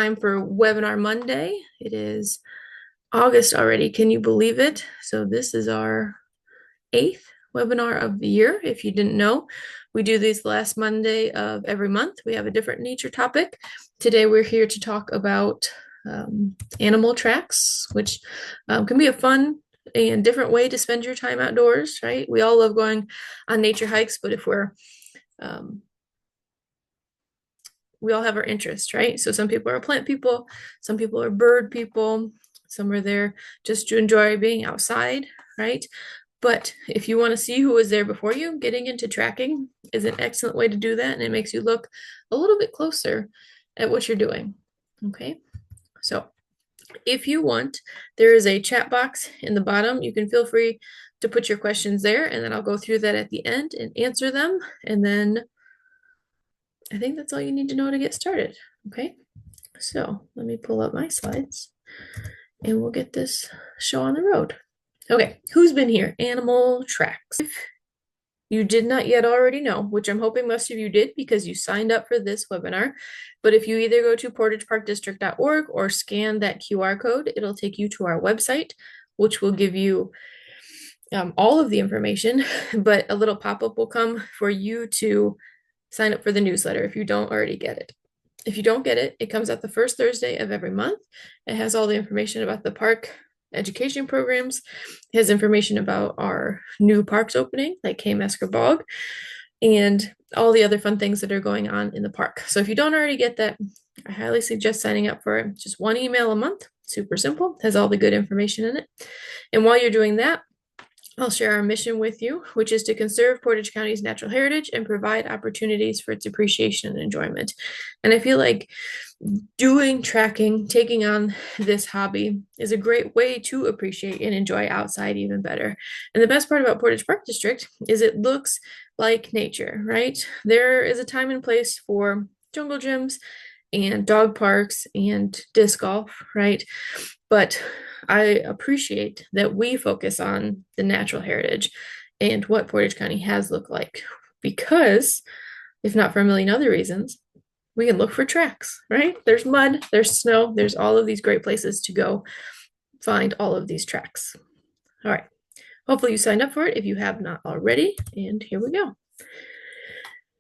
time for Webinar Monday. It is August already. Can you believe it? So this is our 8th webinar of the year. If you didn't know, we do these last Monday of every month. We have a different nature topic. Today we're here to talk about animal tracks, which can be a fun and different way to spend your time outdoors, right? We all love going on nature hikes, but if we all have our interests, right? So some people are plant people, some people are bird people, some are there just to enjoy being outside, right? But if you want to see who was there before you, getting into tracking is an excellent way to do that, and it makes you look a little bit closer at what you're doing. Okay, so if you want, there is a chat box in the bottom. You can feel free to put your questions there, and then I'll go through that at the end and answer them. And then I think that's all you need to know to get started. Okay, so let me pull up my slides and we'll get this show on the road. Okay, who's been here? Animal tracks. If you did not yet already know, which I'm hoping most of you did because you signed up for this webinar, but if you either go to portageparkdistrict.org or scan that QR code, it'll take you to our website, which will give you all of the information, but a little pop-up will come for you to sign up for the newsletter if you don't already get it. If you don't get it, it comes out the first Thursday of every month. It has all the information about the park education programs. It has information about our new parks opening, like K Mesker Bog, and all the other fun things that are going on in the park. So if you don't already get that, I highly suggest signing up for it. Just one email a month, super simple, has all the good information in it. And while you're doing that, I'll share our mission with you, which is to conserve Portage County's natural heritage and provide opportunities for its appreciation and enjoyment. And I feel like doing tracking, taking on this hobby is a great way to appreciate and enjoy outside even better. And the best part about Portage Park District is it looks like nature, right? There is a time and place for jungle gyms and dog parks and disc golf, right? But I appreciate that we focus on the natural heritage and what Portage County has looked like because, if not for a million other reasons, we can look for tracks, right? There's mud, there's snow, there's all of these great places to go find all of these tracks. All right. Hopefully you signed up for it if you have not already, and here we go.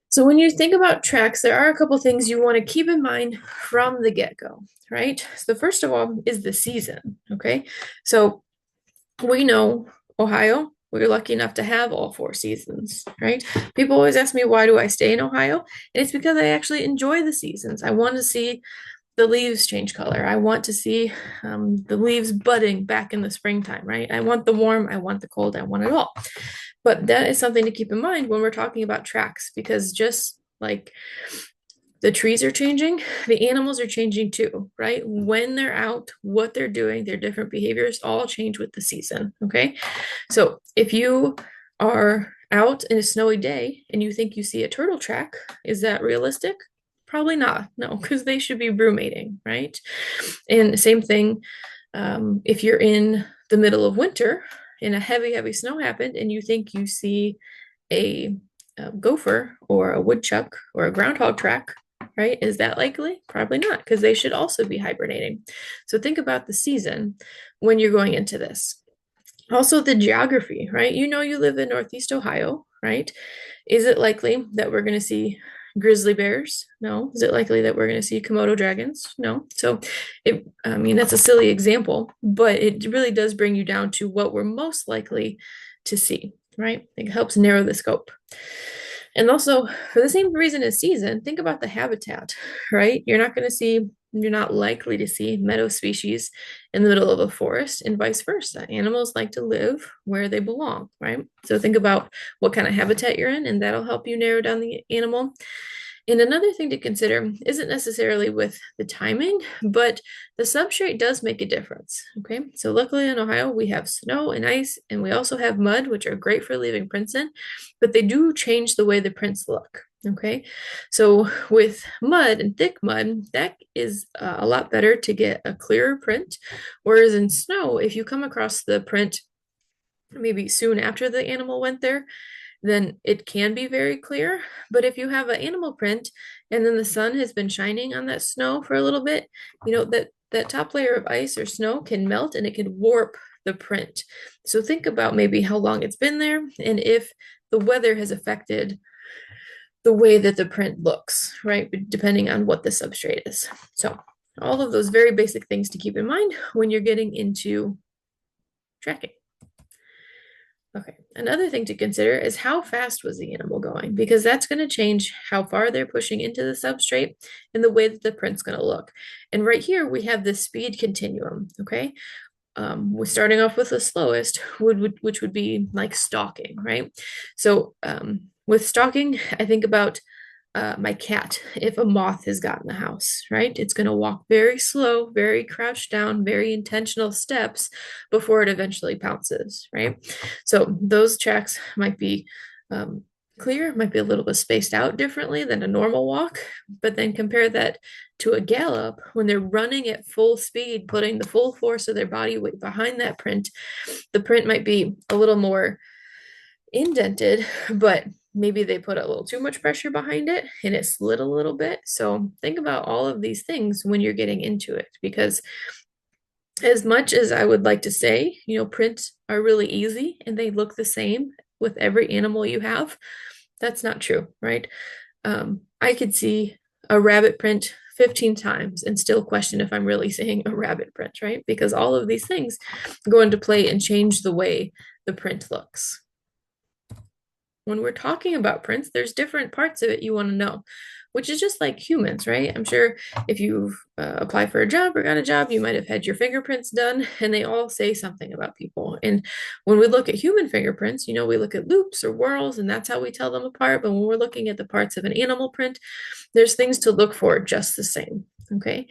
So when you think about tracks, there are a couple things you want to keep in mind from the get-go, right? So first of all is the season, okay? So we know Ohio, we're lucky enough to have all 4 seasons, right? People always ask me, why do I stay in Ohio? And it's because I actually enjoy the seasons. I want to see the leaves change color. I want to see the leaves budding back in the springtime, right? I want the warm, I want the cold, I want it all. But that is something to keep in mind when we're talking about tracks, because just like the trees are changing, the animals are changing too, right? When they're out, what they're doing, their different behaviors all change with the season, okay? So if you are out in a snowy day and you think you see a turtle track, is that realistic? Probably not, no, because they should be brumating, right? And the same thing, if you're in the middle of winter and a heavy snow happened and you think you see a gopher or a woodchuck or a groundhog track, right? Is that likely? Probably not, because they should also be hibernating. So think about the season when you're going into this. Also, the geography, right? You know, you live in Northeast Ohio, right? Is it likely that we're going to see grizzly bears? No. Is it likely that we're going to see Komodo dragons? No. So, I mean, that's a silly example, but it really does bring you down to what we're most likely to see, right? It helps narrow the scope. And also, for the same reason as season, think about the habitat, right? You're not likely to see meadow species in the middle of a forest and vice versa. Animals like to live where they belong, right? So think about what kind of habitat you're in, and that'll help you narrow down the animal. And another thing to consider isn't necessarily with the timing, but the substrate does make a difference. Okay, so luckily in Ohio, we have snow and ice, and we also have mud, which are great for leaving prints in, but they do change the way the prints look. Okay, so with mud and thick mud, that is a lot better to get a clearer print. Whereas in snow, if you come across the print maybe soon after the animal went there, then it can be very clear. But if you have an animal print and then the sun has been shining on that snow for a little bit, that top layer of ice or snow can melt and it can warp the print. So think about maybe how long it's been there and if the weather has affected the way that the print looks, right? Depending on what the substrate is. So all of those very basic things to keep in mind when you're getting into tracking. Okay, another thing to consider is how fast was the animal going, because that's going to change how far they're pushing into the substrate and the way that the print's going to look. And right here we have the speed continuum, okay? We're starting off with the slowest, which would be like stalking, right? So with stalking, I think about my cat. If a moth has gotten the house, right, it's going to walk very slow, very crouched down, very intentional steps before it eventually pounces, right? So those tracks might be clear, might be a little bit spaced out differently than a normal walk, but then compare that to a gallop when they're running at full speed, putting the full force of their body weight behind that print. The print might be a little more indented, but maybe they put a little too much pressure behind it and it slid a little bit. So think about all of these things when you're getting into it, because as much as I would like to say, prints are really easy and they look the same with every animal you have, that's not true, right? I could see a rabbit print 15 times and still question if I'm really seeing a rabbit print, right? Because all of these things go into play and change the way the print looks. When we're talking about prints, there's different parts of it you want to know, which is just like humans, right? I'm sure if you've applied for a job or got a job, you might have had your fingerprints done, and they all say something about people. And when we look at human fingerprints, we look at loops or whorls, and that's how we tell them apart. But when we're looking at the parts of an animal print, there's things to look for just the same. Okay.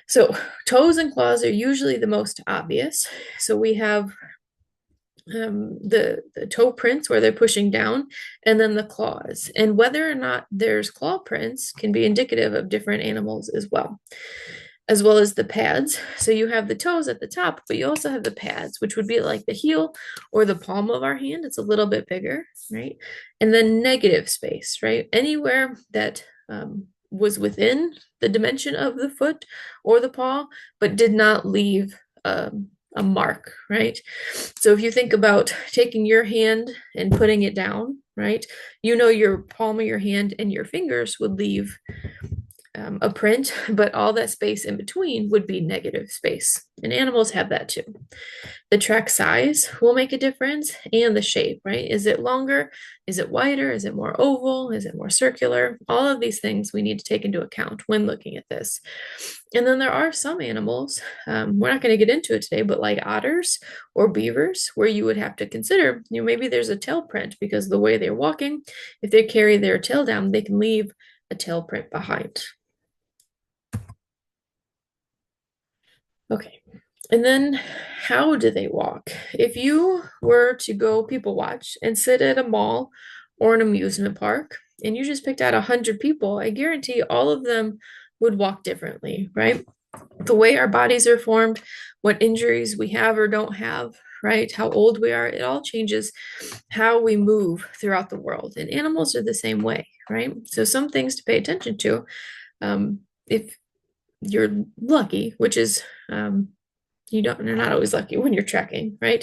So toes and claws are usually the most obvious. So we have the toe prints where they're pushing down, and then the claws. And whether or not there's claw prints can be indicative of different animals as well as the pads. So you have the toes at the top, but you also have the pads, which would be like the heel or the palm of our hand. It's a little bit bigger, right? And then negative space, right? Anywhere that was within the dimension of the foot or the paw, but did not leave a mark, right? So if you think about taking your hand and putting it down, right? Your palm of your hand and your fingers would leave a print, but all that space in between would be negative space. And animals have that too. The track size will make a difference, and the shape, right? Is it longer? Is it wider? Is it more oval? Is it more circular? All of these things we need to take into account when looking at this. And then there are some animals, we're not going to get into it today, but like otters or beavers, where you would have to consider, maybe there's a tail print because the way they're walking, if they carry their tail down, they can leave a tail print behind. Okay. And then how do they walk? If you were to go people watch and sit at a mall or an amusement park, and you just picked out 100 people, I guarantee all of them would walk differently, right? The way our bodies are formed, what injuries we have or don't have, right? How old we are, it all changes how we move throughout the world. And animals are the same way, right? So some things to pay attention to. If you're lucky, which is you're not always lucky when you're tracking, right?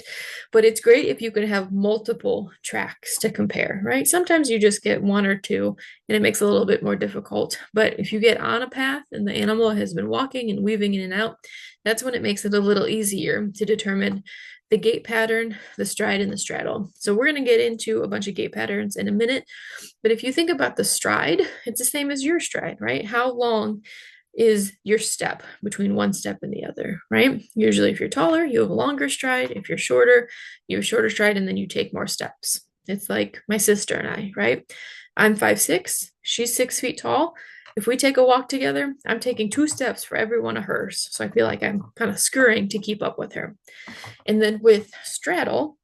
But it's great if you can have multiple tracks to compare, right? Sometimes you just get one or two and it makes it a little bit more difficult. But if you get on a path and the animal has been walking and weaving in and out, that's when it makes it a little easier to determine the gait pattern, the stride, and the straddle. So we're going to get into a bunch of gait patterns in a minute. But if you think about the stride, it's the same as your stride, right? How long is your step between one step and the other, right? Usually, if you're taller, you have a longer stride. If you're shorter, you have a shorter stride, and then you take more steps. It's like my sister and I, right? I'm 5'6", she's 6 feet tall. If we take a walk together, I'm taking 2 steps for every one of hers. So I feel like I'm kind of scurrying to keep up with her. And then with straddle,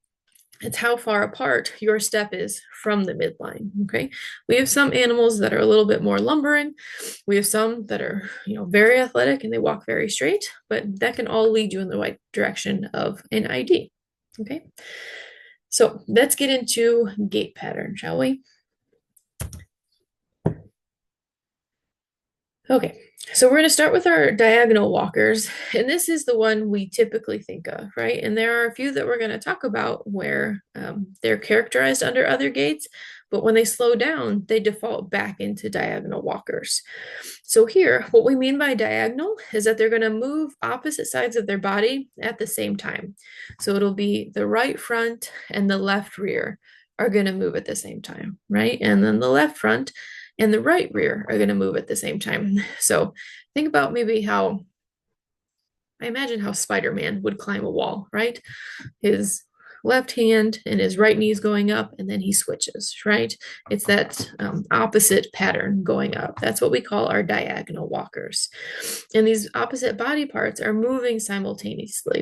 it's how far apart your step is from the midline. Okay. We have some animals that are a little bit more lumbering. We have some that are, very athletic and they walk very straight, but that can all lead you in the right direction of an ID. Okay. So let's get into gait pattern, shall we? Okay, so we're going to start with our diagonal walkers, and this is the one we typically think of, right? And there are a few that we're going to talk about where they're characterized under other gaits, but when they slow down, they default back into diagonal walkers. So here, what we mean by diagonal is that they're going to move opposite sides of their body at the same time. So it'll be the right front and the left rear are going to move at the same time, right? And then the left front and the right rear are going to move at the same time. So think about maybe how I imagine how Spider-Man would climb a wall, right? His left hand and his right knee is going up, and then he switches, right? It's that opposite pattern going up. That's what we call our diagonal walkers. And these opposite body parts are moving simultaneously.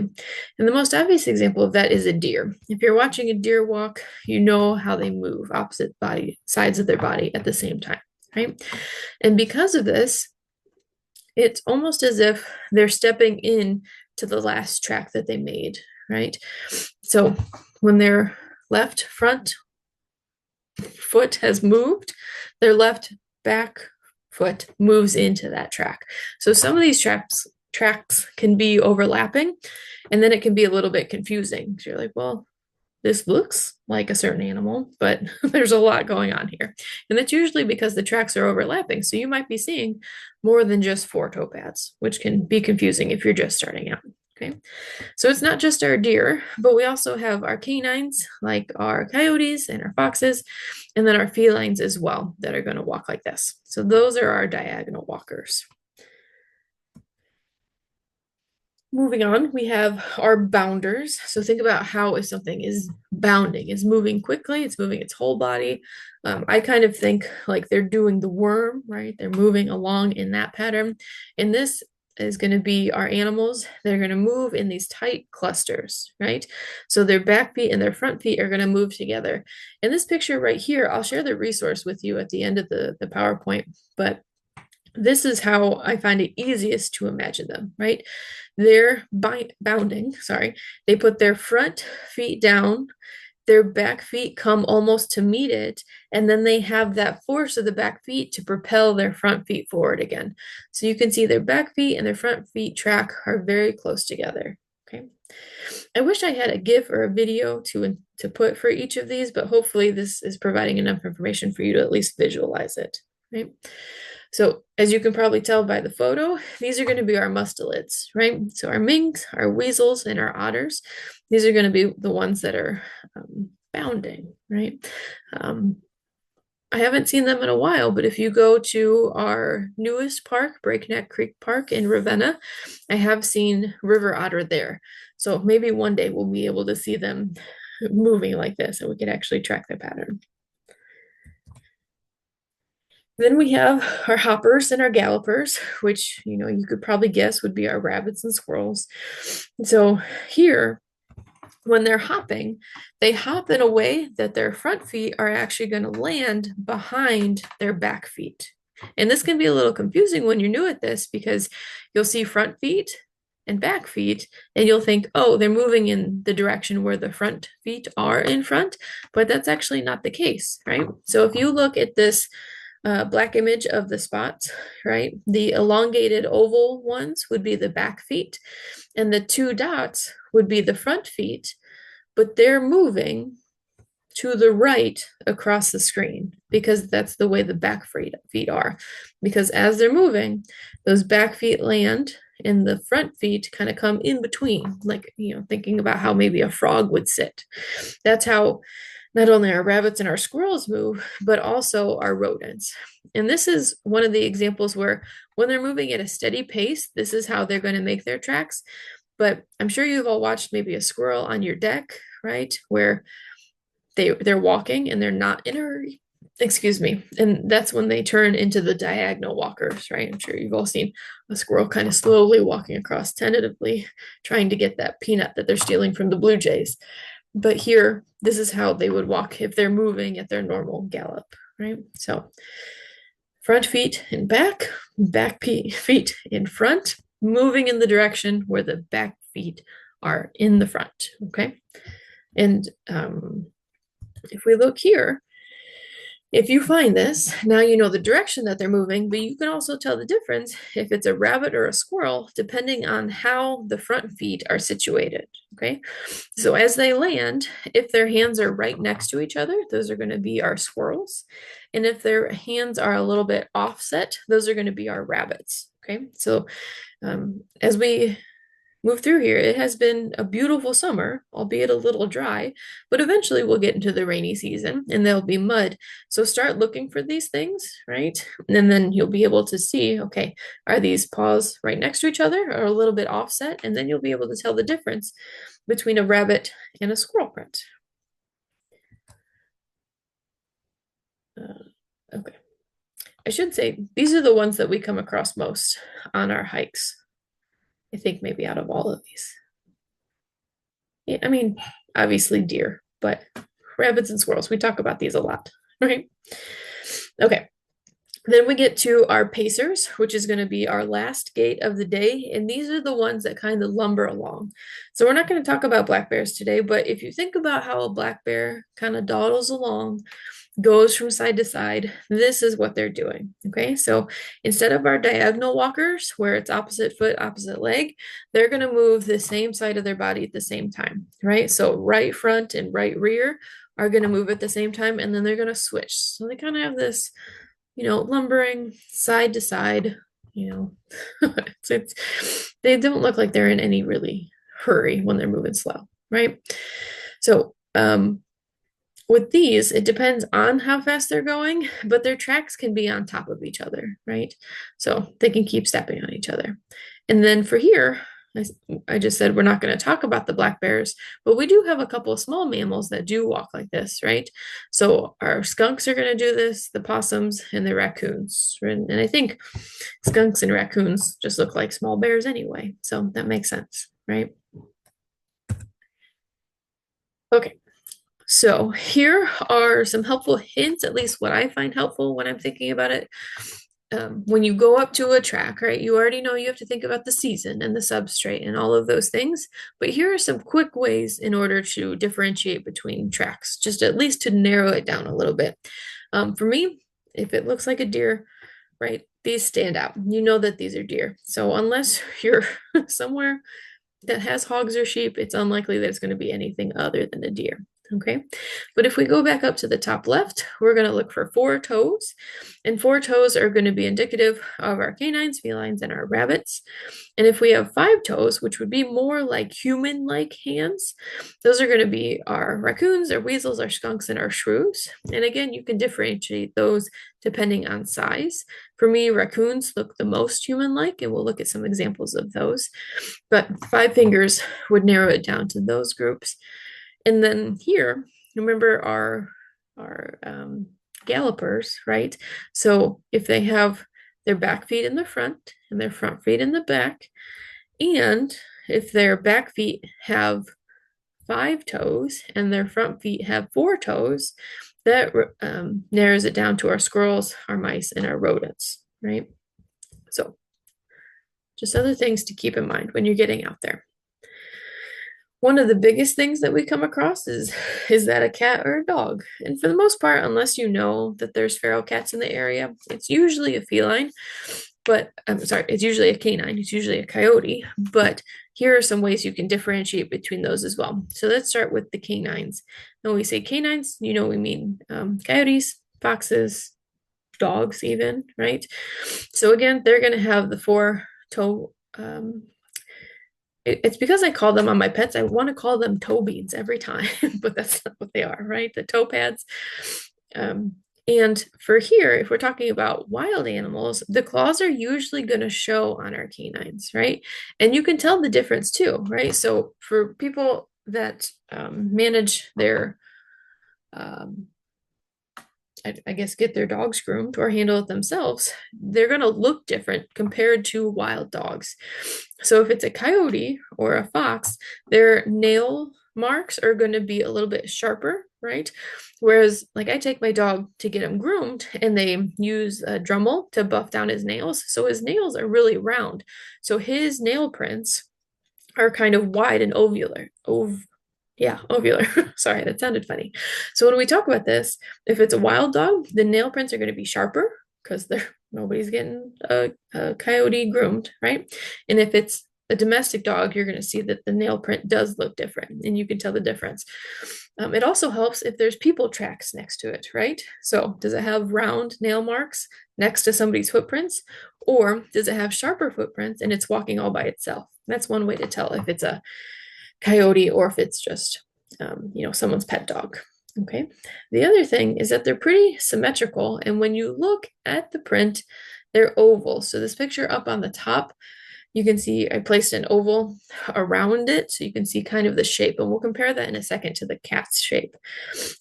And the most obvious example of that is a deer. If you're watching a deer walk, you know how they move opposite body sides of their body at the same time, right? And because of this, it's almost as if they're stepping in to the last track that they made, right? So when their left front foot has moved, their left back foot moves into that track. So some of these tracks can be overlapping, and then it can be a little bit confusing. So you're like, well, this looks like a certain animal, but there's a lot going on here. And that's usually because the tracks are overlapping. So you might be seeing more than just 4 toe pads, which can be confusing if you're just starting out. Okay. So it's not just our deer, but we also have our canines, like our coyotes and our foxes, and then our felines as well that are going to walk like this. So those are our diagonal walkers. Moving on, we have our bounders. So think about how if something is bounding, is moving quickly, it's moving its whole body. I kind of think like they're doing the worm, right? They're moving along in that pattern. And this is going to be our animals. They're going to move in these tight clusters, right? So their back feet and their front feet are going to move together. In this picture right here, I'll share the resource with you at the end of the PowerPoint, but this is how I find it easiest to imagine them, right? They're bounding, sorry. They put their front feet down, their back feet come almost to meet it, and then they have that force of the back feet to propel their front feet forward again. So you can see their back feet and their front feet track are very close together, okay? I wish I had a GIF or a video to put for each of these, but hopefully this is providing enough information for you to at least visualize it, right? So as you can probably tell by the photo, these are going to be our mustelids, right? So our minks, our weasels, and our otters, these are going to be the ones that are bounding, right? I haven't seen them in a while, but if you go to our newest park, Breakneck Creek Park in Ravenna, I have seen river otter there. So maybe one day we'll be able to see them moving like this and we can actually track their pattern. Then we have our hoppers and our gallopers, which, you could probably guess would be our rabbits and squirrels. So here, when they're hopping, they hop in a way that their front feet are actually going to land behind their back feet. And this can be a little confusing when you're new at this because you'll see front feet and back feet, and you'll think, oh, they're moving in the direction where the front feet are in front, but that's actually not the case, right? So if you look at this black image of the spots, right? The elongated oval ones would be the back feet, and the 2 dots would be the front feet, but they're moving to the right across the screen because that's the way the back feet are. Because as they're moving, those back feet land and the front feet kind of come in between, like, thinking about how maybe a frog would sit. That's how not only our rabbits and our squirrels move, but also our rodents. And this is one of the examples where when they're moving at a steady pace, this is how they're going to make their tracks. But I'm sure you've all watched maybe a squirrel on your deck, right? Where they're walking and they're not in a hurry. Excuse me. And that's when they turn into the diagonal walkers, right? I'm sure you've all seen a squirrel kind of slowly walking across tentatively, trying to get that peanut that they're stealing from the blue jays. But here, this is how they would walk if they're moving at their normal gallop, right? So front feet in back feet in front, moving in the direction where the back feet are in the front, okay? And if we look here, if you find this, now you know the direction that they're moving, but you can also tell the difference if it's a rabbit or a squirrel, depending on how the front feet are situated. Okay, so as they land, if their hands are right next to each other, those are going to be our squirrels. And if their hands are a little bit offset, those are going to be our rabbits. Okay, so as we move through here. It has been a beautiful summer, albeit a little dry, but eventually we'll get into the rainy season and there'll be mud. So start looking for these things, right? And then you'll be able to see, okay, are these paws right next to each other or a little bit offset? And then you'll be able to tell the difference between a rabbit and a squirrel print. Okay. I should say these are the ones that we come across most on our hikes. I think maybe out of all of these. Yeah, I mean, obviously deer, but rabbits and squirrels, we talk about these a lot, right? Okay. Then we get to our pacers, which is going to be our last gait of the day. And these are the ones that kind of lumber along. So we're not going to talk about black bears today, but if you think about how a black bear kind of dawdles along, goes from side to side, this is what they're doing. Okay, so instead of our diagonal walkers where it's opposite foot, opposite leg, they're going to move the same side of their body at the same time, right? So right front and right rear are going to move at the same time, and then they're going to switch. So they kind of have this, lumbering side to side, you know, they don't look like they're in any really hurry when they're moving slow, right? So, with these, it depends on how fast they're going, but their tracks can be on top of each other, right? So they can keep stepping on each other. And then for here, I just said we're not going to talk about the black bears, but we do have a couple of small mammals that do walk like this, right? So our skunks are going to do this, the possums, and the raccoons. And I think skunks and raccoons just look like small bears anyway, so that makes sense, right? Okay. So here are some helpful hints, at least what I find helpful when I'm thinking about it. When you go up to a track, right, you already know you have to think about the season and the substrate and all of those things. But here are some quick ways in order to differentiate between tracks, just at least to narrow it down a little bit. For me, if it looks like a deer, right, these stand out. You know that these are deer. So unless you're somewhere that has hogs or sheep, it's unlikely that it's going to be anything other than a deer. Okay, but if we go back up to the top left, we're going to look for four toes, and four toes are going to be indicative of our canines, felines, and our rabbits. And if we have five toes, which would be more like human-like hands, those are going to be our raccoons, our weasels, our skunks, and our shrews. And again, you can differentiate those depending on size. For me, raccoons look the most human-like, and we'll look at some examples of those. But five fingers would narrow it down to those groups. And then here, remember our gallopers, right? So if they have their back feet in the front and their front feet in the back, and if their back feet have five toes and their front feet have four toes, that narrows it down to our squirrels, our mice, and our rodents, right? So just other things to keep in mind when you're getting out there. One of the biggest things that we come across is that a cat or a dog. And for the most part, unless you know that there's feral cats in the area, it's usually a feline, but I'm sorry, it's usually a canine, it's usually a coyote, but here are some ways you can differentiate between those as well. So let's start with the canines. When we say canines, we mean coyotes, foxes, dogs even, right? So again, they're going to have the four toe it's because I call them on my pets. I want to call them toe beads every time, but that's not what they are, right? The toe pads. And for here, if we're talking about wild animals, the claws are usually going to show on our canines, right? And you can tell the difference too, right? So for people that manage their I guess get their dogs groomed or handle it themselves, they're going to look different compared to wild dogs. So if it's a coyote or a fox, their nail marks are going to be a little bit sharper, right? Whereas, like, I take my dog to get him groomed and they use a Dremel to buff down his nails. So his nails are really round. So his nail prints are kind of wide and ovular. Yeah, ovular. Sorry, that sounded funny. So when we talk about this, if it's a wild dog, the nail prints are going to be sharper because they're nobody's getting a coyote groomed, right? And if it's a domestic dog, you're going to see that the nail print does look different, and you can tell the difference. It also helps if there's people tracks next to it, right? So does it have round nail marks next to somebody's footprints, or does it have sharper footprints and it's walking all by itself? That's one way to tell if it's a coyote or if it's just someone's pet dog. Okay. The other thing is that they're pretty symmetrical, and when you look at the print, they're oval. So this picture up on the top, you can see I placed an oval around it, so you can see kind of the shape, and we'll compare that in a second to the cat's shape.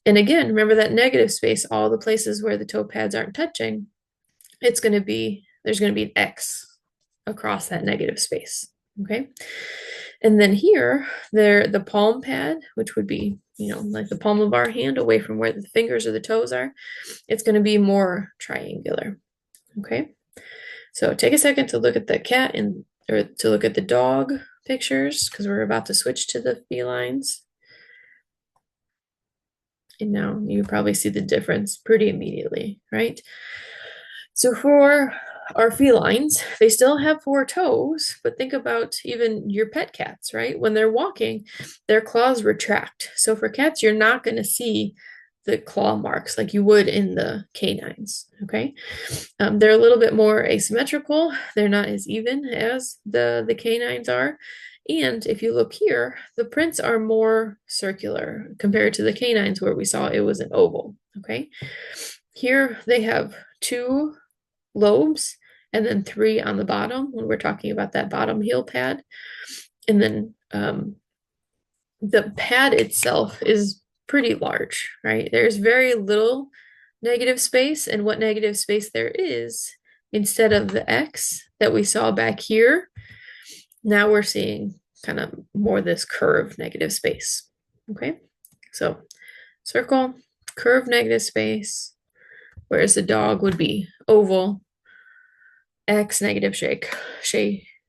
And again, remember that negative space, all the places where the toe pads aren't touching, there's going to be an X across that negative space. Okay. And then here, the palm pad, which would be, like the palm of our hand away from where the fingers or the toes are, it's going to be more triangular. Okay. So take a second to look at the cat or to look at the dog pictures because we're about to switch to the felines. And now you probably see the difference pretty immediately, right? So for our felines, they still have four toes, but think about even your pet cats, right? When they're walking, their claws retract. So for cats, you're not going to see the claw marks like you would in the canines, okay? They're a little bit more asymmetrical. They're not as even as the canines are. And if you look here, the prints are more circular compared to the canines where we saw it was an oval, okay? Here they have two lobes and then three on the bottom when we're talking about that bottom heel pad. And then the pad itself is pretty large, right? There's very little negative space, and what negative space there is, instead of the X that we saw back here, now we're seeing kind of more this curved negative space. Okay, so circle, curved negative space, whereas the dog would be oval, X negative shake,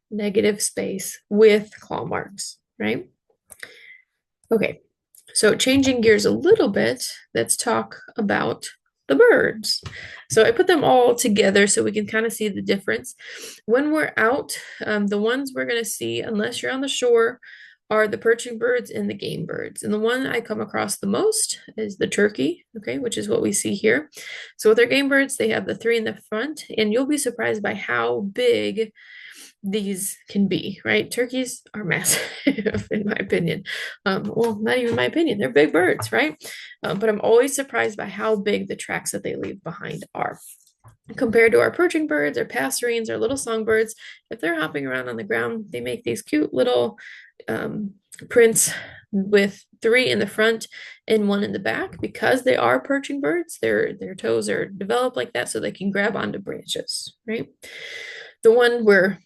negative space with claw marks, right? Okay, so changing gears a little bit, let's talk about the birds. So I put them all together so we can kind of see the difference. When we're out, the ones we're going to see, unless you're on the shore, are the perching birds and the game birds. And the one I come across the most is the turkey, okay, which is what we see here. So with our game birds, they have the three in the front, and you'll be surprised by how big these can be, right? Turkeys are massive, in my opinion. Well, not even my opinion, they're big birds, right? But I'm always surprised by how big the tracks that they leave behind are. Compared to our perching birds or passerines or little songbirds, if they're hopping around on the ground, they make these cute little prints with three in the front and one in the back. Because they are perching birds, their toes are developed like that so they can grab onto branches, right? The one where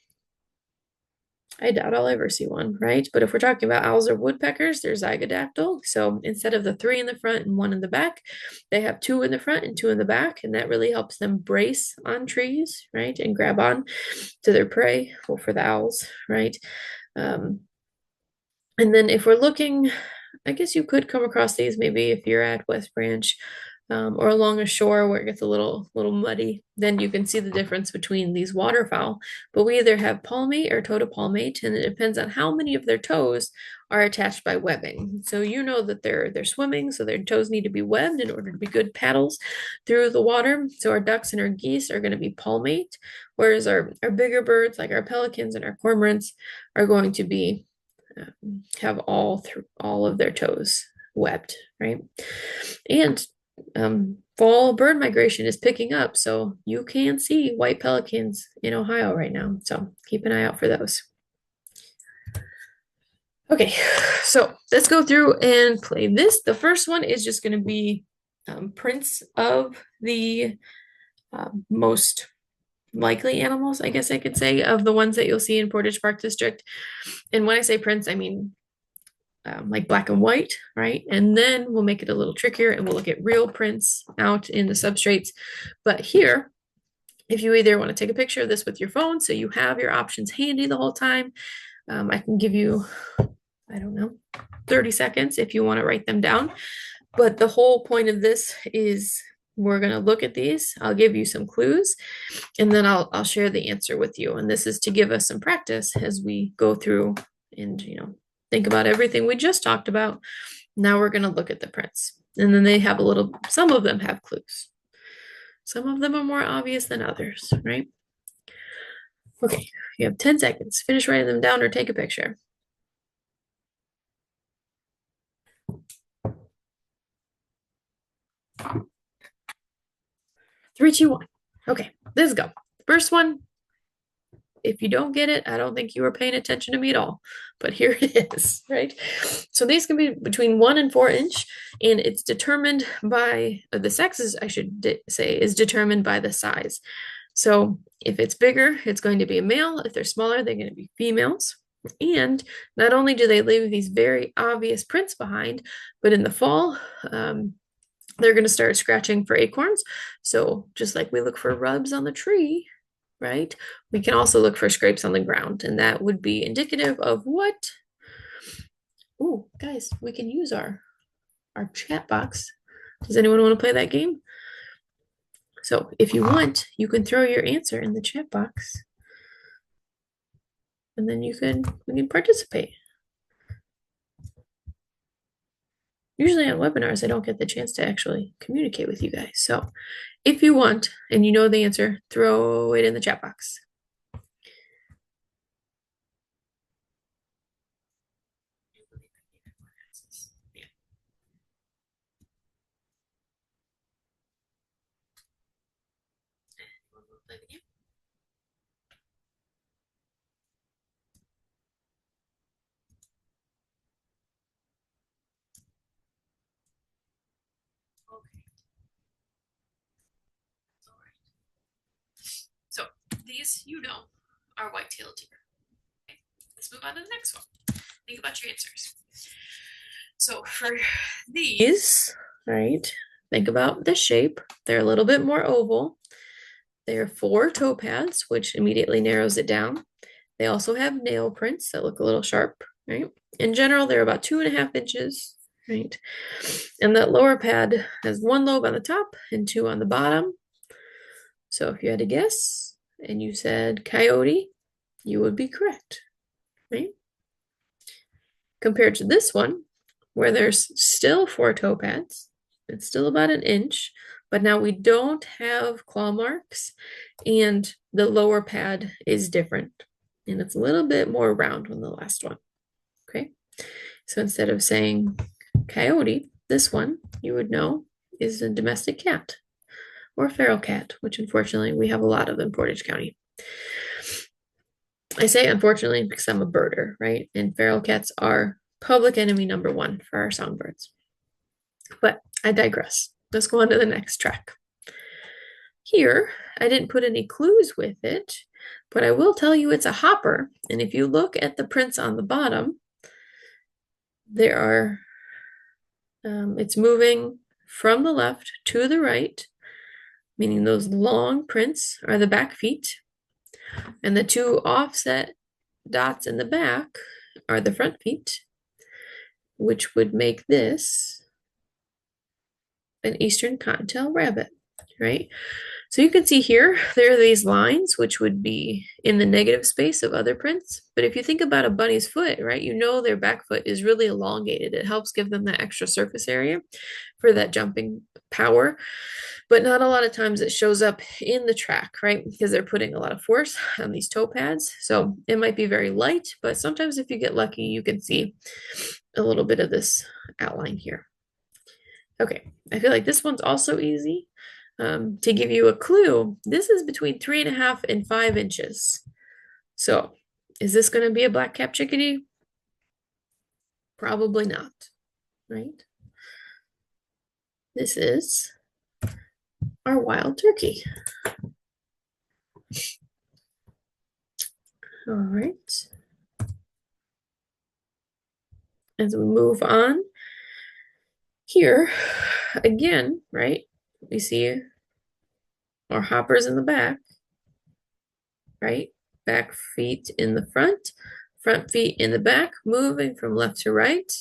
I doubt I'll ever see one, right? But if we're talking about owls or woodpeckers, they're zygodactyl. So instead of the three in the front and one in the back, they have two in the front and two in the back. And that really helps them brace on trees, right? And grab on to their prey, well, for the owls, right? Um, and then if we're looking, I guess you could come across these maybe if you're at West Branch or along a shore where it gets a little muddy, then you can see the difference between these waterfowl. But we either have palmate or totopalmate, and it depends on how many of their toes are attached by webbing. So you know that they're swimming, so their toes need to be webbed in order to be good paddles through the water. So our ducks and our geese are going to be palmate, whereas our bigger birds like our pelicans and our cormorants are going to be have all of their toes webbed, right? And fall bird migration is picking up, so you can see white pelicans in Ohio right now. So keep an eye out for those. Okay, so let's go through and play this. The first one is just going to be prints of the most likely animals, I guess I could say, of the ones that you'll see in Portage Park District. And when I say prints, I mean like black and white, right? And then we'll make it a little trickier and we'll look at real prints out in the substrates. But here, if you either want to take a picture of this with your phone so you have your options handy the whole time, I can give you I don't know, 30 seconds if you want to write them down. But the whole point of this is we're going to look at these. I'll give you some clues and then I'll share the answer with you. And this is to give us some practice as we go through and, think about everything we just talked about. Now we're going to look at the prints. And then they have some of them have clues. Some of them are more obvious than others, right? Okay, you have 10 seconds. Finish writing them down or take a picture. 3, 2, 1. Okay, let's go. First one, if you don't get it, I don't think you were paying attention to me at all. But here it is, right? So these can be between 1 and 4 inch, and it's determined by the sexes, I should say, is determined by the size. So if it's bigger, it's going to be a male. If they're smaller, they're going to be females. And not only do they leave these very obvious prints behind, but in the fall, they're going to start scratching for acorns. So just like we look for rubs on the tree, right? We can also look for scrapes on the ground, and that would be indicative of what? Oh, guys, we can use our chat box. Does anyone want to play that game? So if you want, you can throw your answer in the chat box, and then we can participate. Usually on webinars, I don't get the chance to actually communicate with you guys. So if you want and you know the answer, throw it in the chat box. Okay. All right. So these, are white-tailed deer. Okay. Let's move on to the next one. Think about your answers. So for these, right, think about the shape. They're a little bit more oval. They are 4 toe pads, which immediately narrows it down. They also have nail prints that look a little sharp, right? In general, they're about 2.5 inches, right? And that lower pad has 1 lobe on the top and 2 on the bottom. So if you had to guess and you said coyote, you would be correct, right? Compared to this one, where there's still 4 toe pads, it's still about 1 inch, but now we don't have claw marks, and the lower pad is different, and it's a little bit more round than the last one. Okay, so instead of saying coyote, this one you would know is a domestic cat or feral cat, which unfortunately we have a lot of in Portage County. I say unfortunately because I'm a birder, right? And feral cats are public enemy number 1 for our songbirds. But I digress. Let's go on to the next track. Here, I didn't put any clues with it, but I will tell you it's a hopper. And if you look at the prints on the bottom, there are, it's moving from the left to the right, meaning those long prints are the back feet, and the 2 offset dots in the back are the front feet, which would make this an eastern cottontail rabbit, right? So you can see here, there are these lines, which would be in the negative space of other prints. But if you think about a bunny's foot, right, their back foot is really elongated. It helps give them that extra surface area for that jumping power. But not a lot of times it shows up in the track, right? Because they're putting a lot of force on these toe pads. So it might be very light, but sometimes if you get lucky, you can see a little bit of this outline here. Okay, I feel like this one's also easy. To give you a clue, this is between 3.5 and 5 inches. So, is this going to be a black-capped chickadee? Probably not, right? This is our wild turkey. All right. As we move on here, again, right? We see our hoppers in the back, right? Back feet in the front front feet in the back, moving from left to right.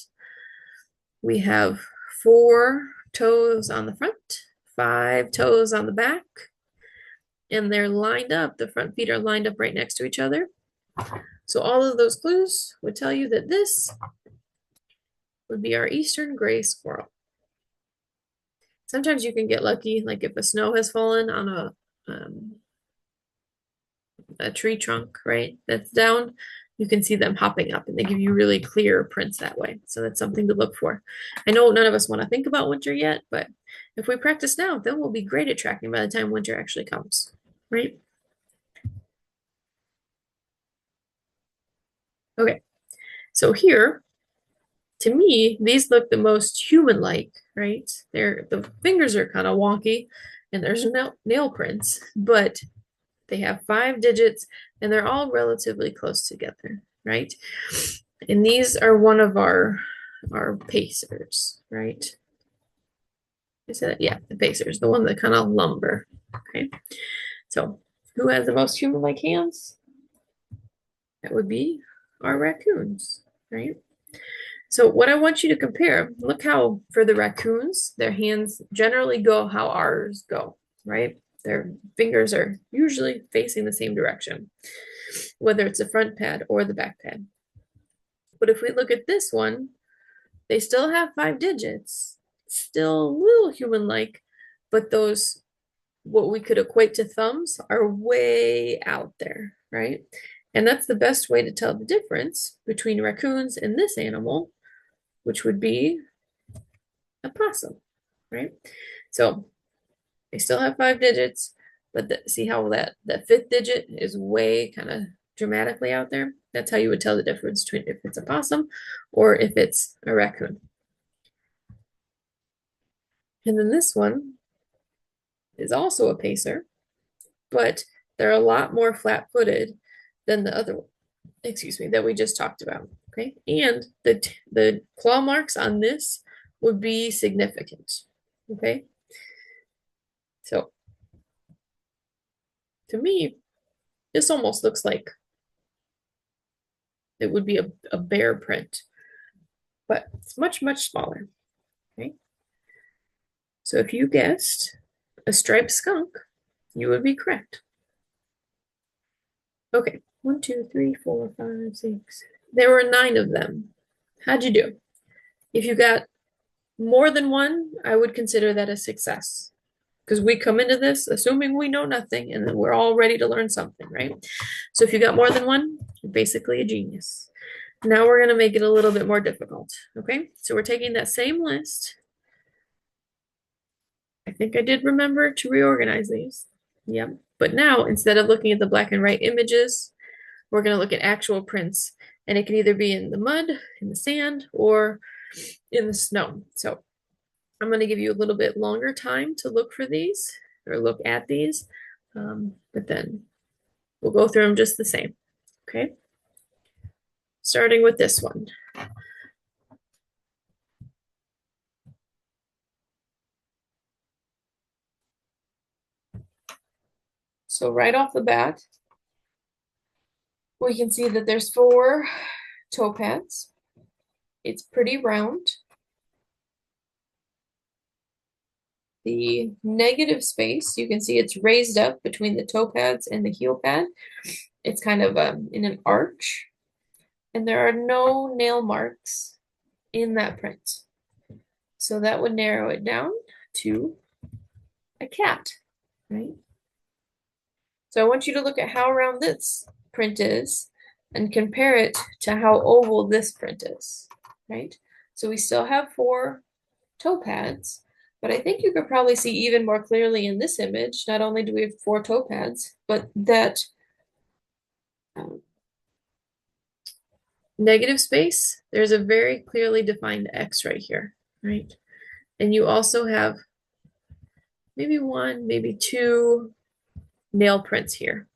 We have 4 toes on the front, 5 toes on the back, and they're lined up. The front feet are lined up right next to each other. So all of those clues would tell you that this would be our eastern gray squirrel. Sometimes you can get lucky, like if a snow has fallen on a tree trunk, right, that's down, you can see them hopping up and they give you really clear prints that way. So that's something to look for. I know none of us want to think about winter yet, but if we practice now, then we'll be great at tracking by the time winter actually comes, right? Okay, so here, to me, these look the most human-like, right? The fingers are kind of wonky and there's no nail prints, but they have 5 digits and they're all relatively close together, right? And these are one of our pacers, right? Is that, yeah, the pacers, the one that kind of lumber. Okay. So who has the most human-like hands? That would be our raccoons, right? So what I want you to compare, look how for the raccoons, their hands generally go how ours go, right? Their fingers are usually facing the same direction, whether it's the front pad or the back pad. But if we look at this one, they still have 5 digits, still a little human-like, but those, what we could equate to thumbs, are way out there, right? And that's the best way to tell the difference between raccoons and this animal, which would be a possum, right? So they still have 5 digits, but see how that 5th digit is way kind of dramatically out there? That's how you would tell the difference between if it's a possum or if it's a raccoon. And then this one is also a pacer, but they're a lot more flat-footed than the other one, excuse me, that we just talked about. Okay, and the claw marks on this would be significant. Okay, so to me, this almost looks like it would be a bear print, but it's much, much smaller. Okay, so if you guessed a striped skunk, you would be correct. Okay, 1, 2, 3, 4, 5, 6. There were 9 of them. How'd you do? If you got more than one, I would consider that a success. Because we come into this assuming we know nothing and then we're all ready to learn something, right? So if you got more than one, you're basically a genius. Now we're going to make it a little bit more difficult, okay? So we're taking that same list. I think I did remember to reorganize these. Yep. But now, instead of looking at the black and white images, we're going to look at actual prints. And it can either be in the mud, in the sand, or in the snow. So I'm going to give you a little bit longer time to look for these or look at these, but then we'll go through them just the same. Okay. Starting with this one. So right off the bat, we can see that there's 4 toe pads. It's pretty round. The negative space, you can see it's raised up between the toe pads and the heel pad. It's kind of in an arch. And there are no nail marks in that print. So that would narrow it down to a cat, right? So I want you to look at how round this print is and compare it to how oval this print is, right? So we still have 4 toe pads, but I think you could probably see even more clearly in this image, not only do we have 4 toe pads, but that negative space, there's a very clearly defined X right here, right? And you also have maybe 1, maybe 2 nail prints here,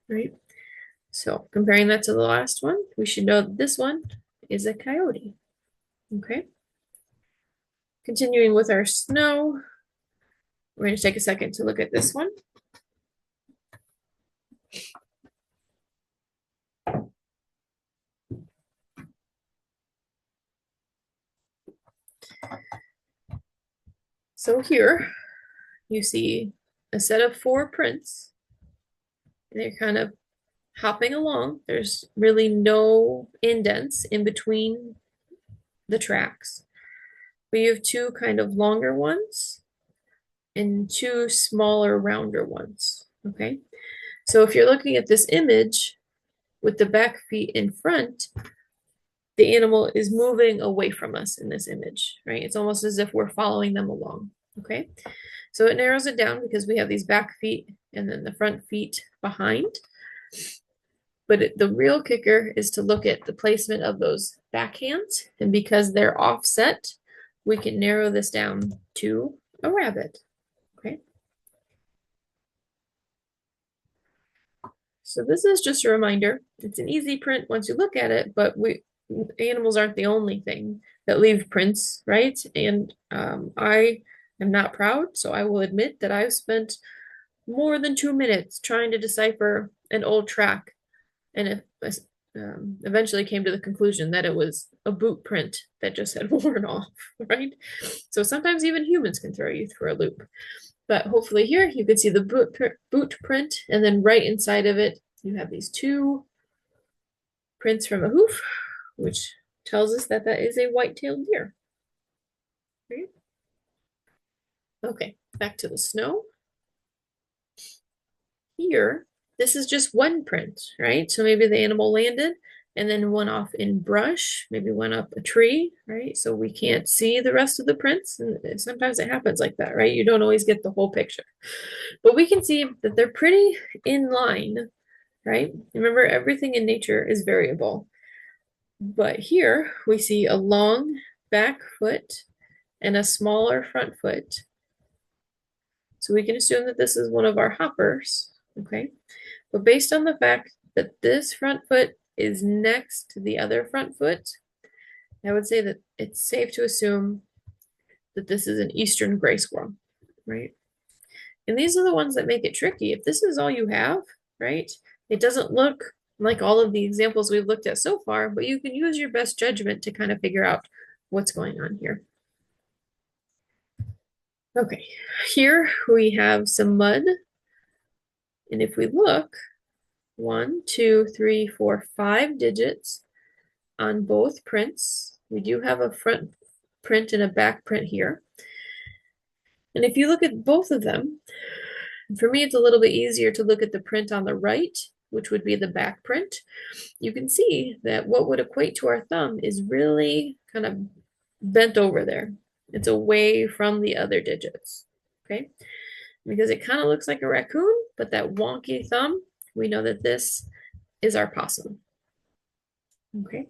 right? So comparing that to the last one, we should know that this one is a coyote, okay? Continuing with our snow, we're going to take a second to look at this one. So here you see a set of 4 prints. They're kind of hopping along. There's really no indents in between the tracks. But you have 2 kind of longer ones and 2 smaller, rounder ones. Okay. So if you're looking at this image with the back feet in front, the animal is moving away from us in this image, right? It's almost as if we're following them along. Okay. So it narrows it down because we have these back feet and then the front feet behind. But the real kicker is to look at the placement of those backhands. And because they're offset, we can narrow this down to a rabbit. Okay. So this is just a reminder. It's an easy print once you look at it, but animals aren't the only thing that leave prints, right? And I am not proud, so I will admit that I've spent more than 2 minutes trying to decipher an old track, and eventually came to the conclusion that it was a boot print that just had worn off, right? So sometimes even humans can throw you through a loop. But hopefully here you can see the boot print, and then right inside of it, you have these 2 prints from a hoof, which tells us that that is a white-tailed deer. Right? Okay, back to the snow. Here, this is just one print, right? So maybe the animal landed and then went off in brush, maybe went up a tree, right? So we can't see the rest of the prints. And sometimes it happens like that, right? You don't always get the whole picture. But we can see that they're pretty in line, right? Remember, everything in nature is variable. But here we see a long back foot and a smaller front foot. So we can assume that this is one of our hoppers, okay? But based on the fact that this front foot is next to the other front foot, I would say that it's safe to assume that this is an eastern gray squirrel, right? And these are the ones that make it tricky. If this is all you have, right, it doesn't look like all of the examples we've looked at so far, but you can use your best judgment to kind of figure out what's going on here. Okay, here we have some mud. And if we look, 1, 2, 3, 4, 5 digits on both prints. We do have a front print and a back print here. And if you look at both of them, for me, it's a little bit easier to look at the print on the right, which would be the back print. You can see that what would equate to our thumb is really kind of bent over there. It's away from the other digits, okay? Because it kind of looks like a raccoon, but that wonky thumb, we know that this is our possum, okay?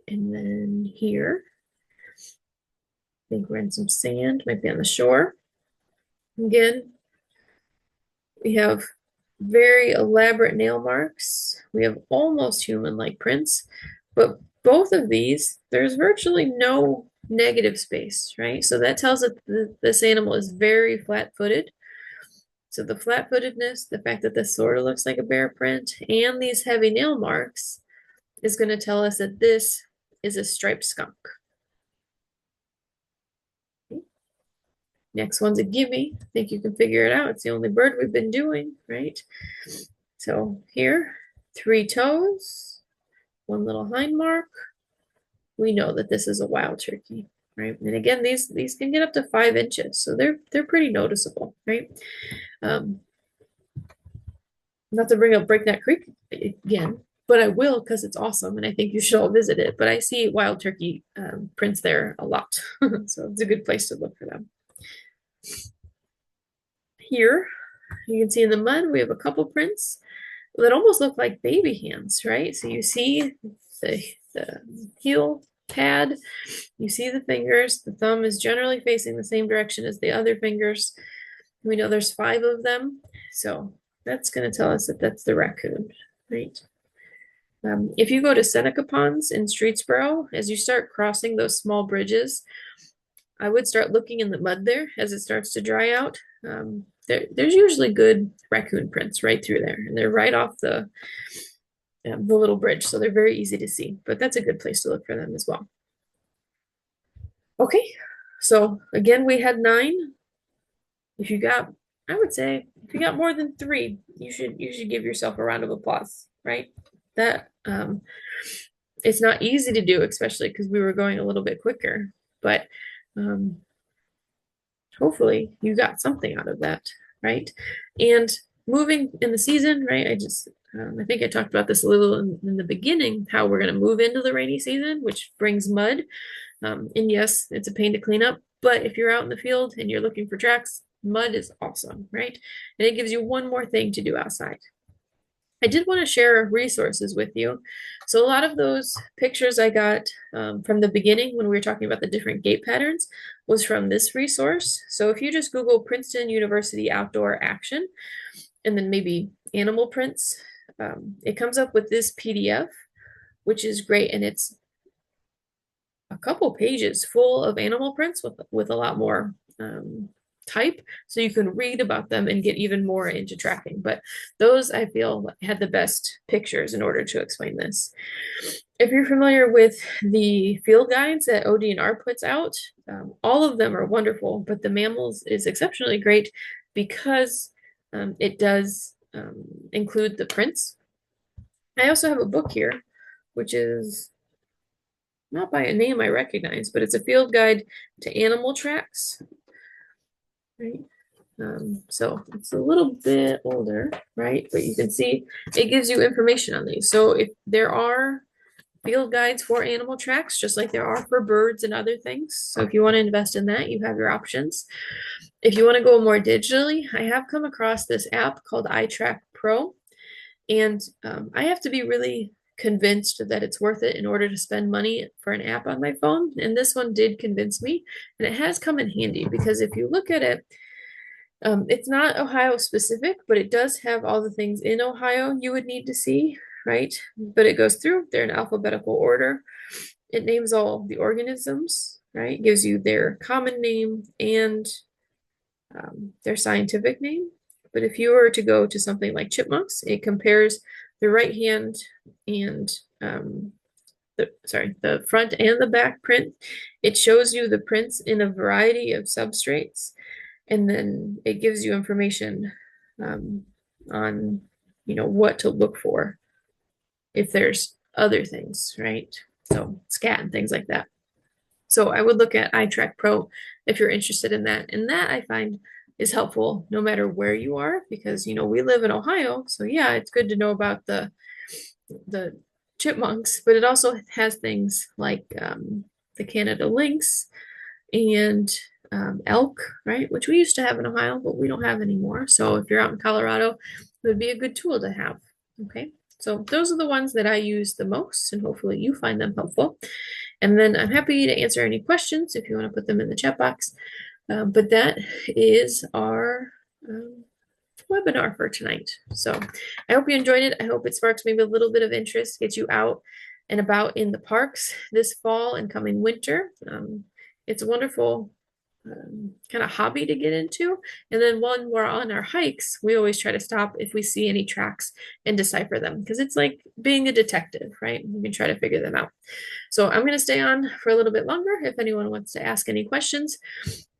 And then here, I think we're in some sand, might be on the shore. Again, we have very elaborate nail marks. We have almost human-like prints, but both of these, there's virtually no negative space, right? So that tells us that this animal is very flat-footed. So the flat-footedness, the fact that this sort of looks like a bear print, and these heavy nail marks is going to tell us that this is a striped skunk. Next one's a gimme. I think you can figure it out. It's the only bird we've been doing, right? So here, 3 toes, 1 little hind mark. We know that this is a wild turkey, right? And again, these can get up to 5 inches, so they're pretty noticeable, right? Not to bring up Breakneck Creek again, but I will because it's awesome, and I think you should all visit it. But I see wild turkey prints there a lot, so it's a good place to look for them. Here, you can see in the mud, we have a couple prints that almost look like baby hands, right? So you see the heel pad, you see the fingers, the thumb is generally facing the same direction as the other fingers. We know there's 5 of them, so that's going to tell us that that's the raccoon, right? If you go to Seneca Ponds in Streetsboro, as you start crossing those small bridges, I would start looking in the mud there as it starts to dry out. There's usually good raccoon prints right through there, and they're right off the little bridge, so they're very easy to see. But that's a good place to look for them as well. Okay, so again, we had 9. If you got, I would say, if you got more than 3, you should give yourself a round of applause, right? That it's not easy to do, especially because we were going a little bit quicker, but um, hopefully you got something out of that, right? And moving in the season, right? I think I talked about this a little in the beginning, how we're going to move into the rainy season, which brings mud. And yes, it's a pain to clean up, but if you're out in the field and you're looking for tracks, mud is awesome, right? And it gives you one more thing to do outside. I did want to share resources with you. So a lot of those pictures I got from the beginning when we were talking about the different gait patterns was from this resource. So if you just Google Princeton University Outdoor Action and then maybe animal prints, it comes up with this PDF, which is great. And it's a couple pages full of animal prints with a lot more type, so you can read about them and get even more into tracking. But those I feel had the best pictures in order to explain this. If you're familiar with the field guides that ODNR puts out, all of them are wonderful, but the mammals is exceptionally great because it does include the prints. I also have a book here, which is not by a name I recognize, but it's a field guide to animal tracks, right? So it's a little bit older, right? But you can see it gives you information on these. So if there are field guides for animal tracks, just like there are for birds and other things. So if you want to invest in that, you have your options. If you want to go more digitally, I have come across this app called iTrack Pro. And I have to be really convinced that it's worth it in order to spend money for an app on my phone. And this one did convince me. And it has come in handy because if you look at it, it's not Ohio specific, but it does have all the things in Ohio you would need to see, right? But it goes through, they're in alphabetical order. It names all the organisms, right? It gives you their common name and their scientific name. But if you were to go to something like chipmunks, it compares the right hand and the front and the back print. It shows you the prints in a variety of substrates, and then it gives you information on what to look for if there's other things, right? So scat and things like that. So I would look at iTrack Pro if you're interested in that. And that I find is helpful no matter where you are because we live in Ohio. So yeah, it's good to know about the chipmunks, but it also has things like the Canada lynx and elk, right? Which we used to have in Ohio, but we don't have anymore. So if you're out in Colorado, it would be a good tool to have. Okay. So those are the ones that I use the most, and hopefully you find them helpful. And then I'm happy to answer any questions if you want to put them in the chat box. But that is our webinar for tonight. So I hope you enjoyed it. I hope it sparks maybe a little bit of interest, gets you out and about in the parks this fall and coming winter. It's a wonderful kind of hobby to get into. And then when we're on our hikes, we always try to stop if we see any tracks and decipher them because it's like being a detective, right? You can try to figure them out. So I'm going to stay on for a little bit longer if anyone wants to ask any questions.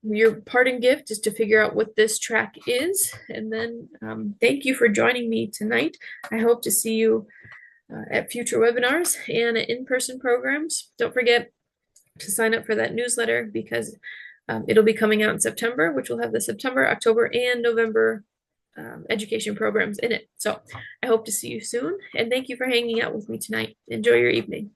Your parting gift is to figure out what this track is. And then thank you for joining me tonight. I hope to see you at future webinars and in-person programs. Don't forget to sign up for that newsletter because it'll be coming out in September, which will have the September, October, and November education programs in it. So I hope to see you soon. And thank you for hanging out with me tonight. Enjoy your evening.